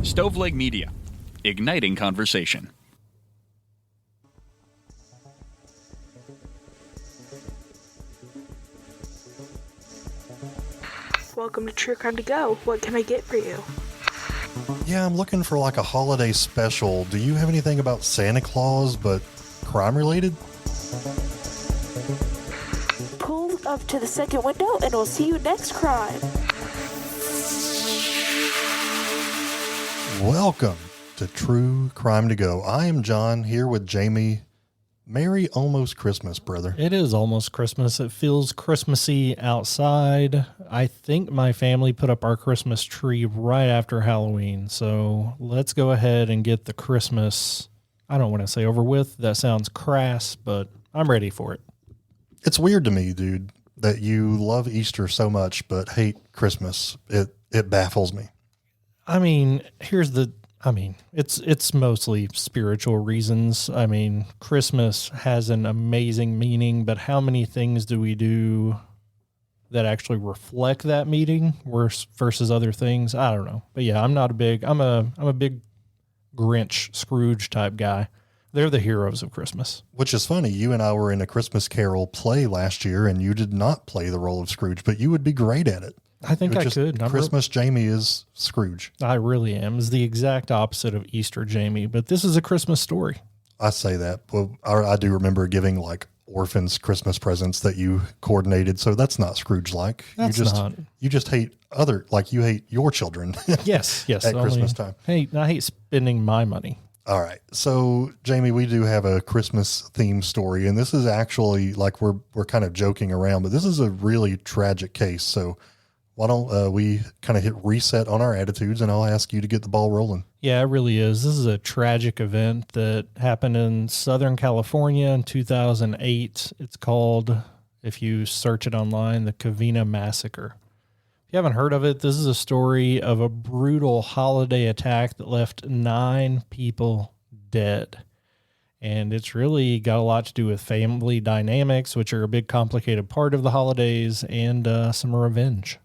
Stoveleg Media, igniting conversation. Welcome to True Crime to Go. What can I get for you? Yeah, I'm looking for like a holiday special. Do you have anything about Santa Claus, but crime related? Pull up to the second window and we'll see you next crime. Welcome to True Crime to Go. I am John here with Jamie. Merry almost Christmas, brother. It is almost Christmas. It feels Christmassy outside. I think my family put up our Christmas tree right after Halloween. So let's go ahead and get the Christmas, I don't want to say over with. That sounds crass, but I'm ready for it. It's weird to me, dude, that you love Easter so much but hate Christmas. It baffles me. I mean, it's mostly spiritual reasons. I mean, Christmas has an amazing meaning, but how many things do we do that actually reflect that meaning versus other things? I don't know. But yeah, I'm a big Grinch, Scrooge type guy. They're the heroes of Christmas. Which is funny. You and I were in a Christmas Carol play last year and you did not play the role of Scrooge, but you would be great at it. I think I could. Christmas Jamie is Scrooge. I really am. It's the exact opposite of Easter Jamie, but this is a Christmas story. I say that. Well, I do remember giving like orphans Christmas presents that you coordinated. So that's not Scrooge-like. You just hate you hate your children. Yes. At Christmas time. Hey, I hate spending my money. All right. So Jamie, we do have a Christmas themed story, and this is actually like we're kind of joking around, but this is a really tragic case. So why don't we kind of hit reset on our attitudes, and I'll ask you to get the ball rolling. Yeah, it really is. This is a tragic event that happened in Southern California in 2008. It's called, if you search it online, the Covina Massacre. If you haven't heard of it, this is a story of a brutal holiday attack that left 9 people dead. And it's really got a lot to do with family dynamics, which are a big complicated part of the holidays, and some revenge.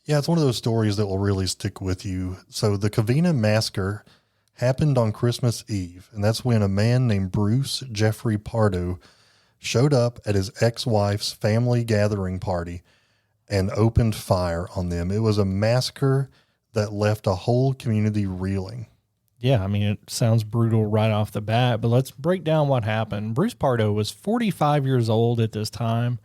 Yeah, it's one of those stories that will really stick with you. So the Covina Massacre happened on Christmas Eve, and that's when a man named Bruce Jeffrey Pardo showed up at his ex-wife's family gathering party and opened fire on them. It was a massacre that left a whole community reeling. Yeah, I mean, it sounds brutal right off the bat, but let's break down what happened. Bruce Pardo was 45 years old at this time,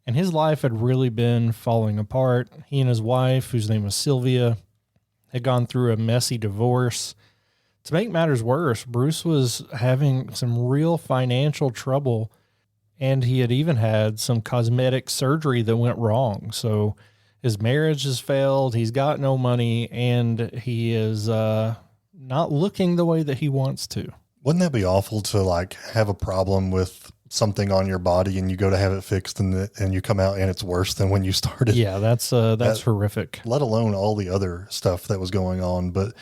and his life had really been falling apart. He and his wife, whose name was Sylvia, had gone through a messy divorce. To make matters worse, Bruce was having some real financial trouble, and he had even had some cosmetic surgery that went wrong. So his marriage has failed, he's got no money, and he is not looking the way that he wants to. Wouldn't that be awful to like have a problem with something on your body and you go to have it fixed and you come out and it's worse than when you started? Yeah, that's horrific. Let alone all the other stuff that was going on. But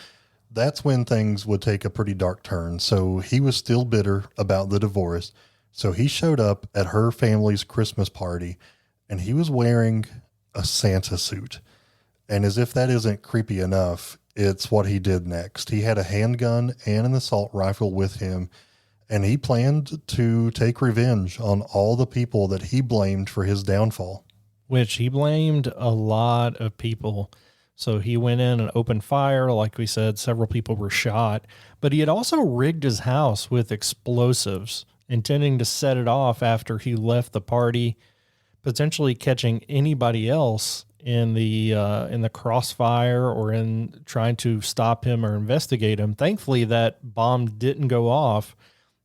that's when things would take a pretty dark turn. So he was still bitter about the divorce. So he showed up at her family's Christmas party and he was wearing a Santa suit. And as if that isn't creepy enough, it's what he did next. He had a handgun and an assault rifle with him, and he planned to take revenge on all the people that he blamed for his downfall. Which he blamed a lot of people. So he went in and opened fire. Like we said, several people were shot. But he had also rigged his house with explosives, intending to set it off after he left the party, potentially catching anybody else in the crossfire or in trying to stop him or investigate him. Thankfully, that bomb didn't go off.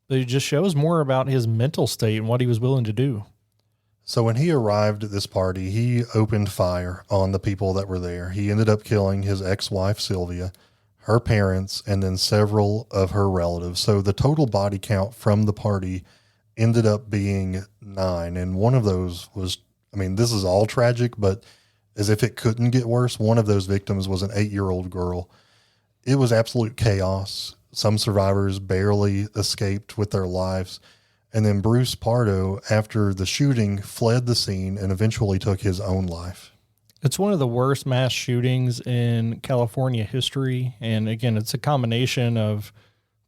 But it just shows more about his mental state and what he was willing to do. So when he arrived at this party, he opened fire on the people that were there. He ended up killing his ex-wife, Sylvia, her parents, and then several of her relatives. So the total body count from the party ended up being 9. And one of those was, I mean, this is all tragic, but as if it couldn't get worse, one of those victims was an 8-year-old girl. It was absolute chaos. Some survivors barely escaped with their lives. And then Bruce Pardo, after the shooting, fled the scene and eventually took his own life. It's one of the worst mass shootings in California history. And again, it's a combination of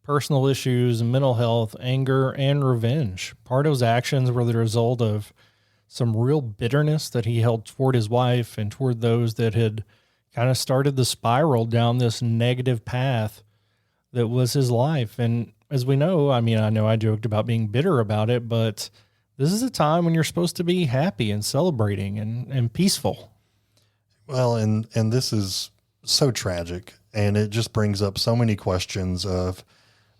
personal issues, mental health, anger, and revenge. Pardo's actions were the result of some real bitterness that he held toward his wife and toward those that had kind of started the spiral down this negative path that was his life. And as we know, I know I joked about being bitter about it, but this is a time when you're supposed to be happy and celebrating and peaceful. Well, and this is so tragic, and it just brings up so many questions of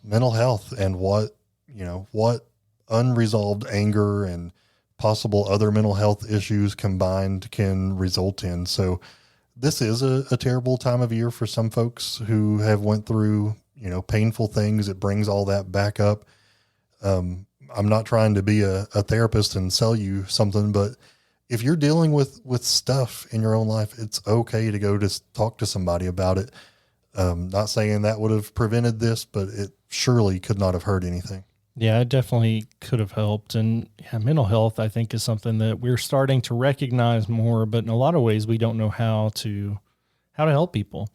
mental health and what unresolved anger and possible other mental health issues combined can result in. So this is a terrible time of year for some folks who have went through, painful things. It brings all that back up. I'm not trying to be a therapist and sell you something, but if you're dealing with stuff in your own life, it's okay to go to talk to somebody about it. Not saying that would have prevented this, but it surely could not have hurt anything. Yeah, it definitely could have helped. And mental health, I think, is something that we're starting to recognize more, but in a lot of ways we don't know how to help people.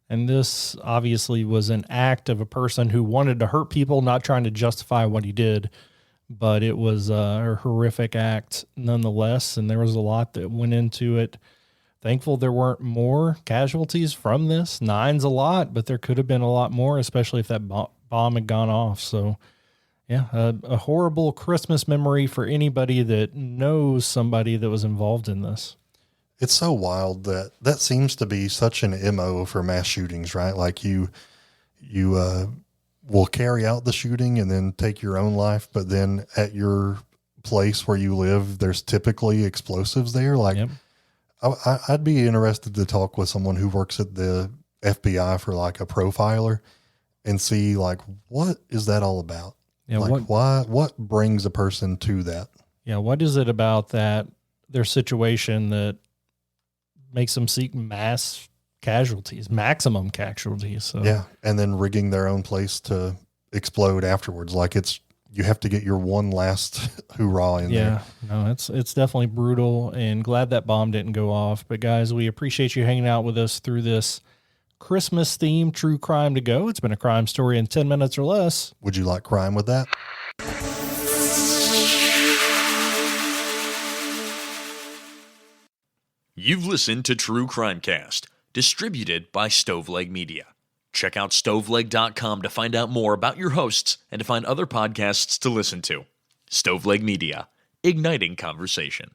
And this obviously was an act of a person who wanted to hurt people, not trying to justify what he did, but it was a horrific act nonetheless. And there was a lot that went into it. Thankful there weren't more casualties from this. 9's a lot, but there could have been a lot more, especially if that bomb had gone off. So yeah, a horrible Christmas memory for anybody that knows somebody that was involved in this. It's so wild that seems to be such an MO for mass shootings, right? Like you will carry out the shooting and then take your own life, but then at your place where you live, there's typically explosives there. Like, yep. I'd be interested to talk with someone who works at the FBI for like a profiler and see like, what is that all about? Yeah, like what brings a person to that? Yeah. What is it about their situation that makes them seek maximum casualties? So yeah. And then rigging their own place to explode afterwards. Like you have to get your one last hoorah in there. Yeah, no, it's definitely brutal, and glad that bomb didn't go off. But guys, we appreciate you hanging out with us through this Christmas themed true crime to go. It's been a crime story in 10 minutes or less. Would you like crime with that? You've listened to True Crimecast, distributed by Stoveleg Media. Check out stoveleg.com to find out more about your hosts and to find other podcasts to listen to. Stoveleg Media, igniting conversation.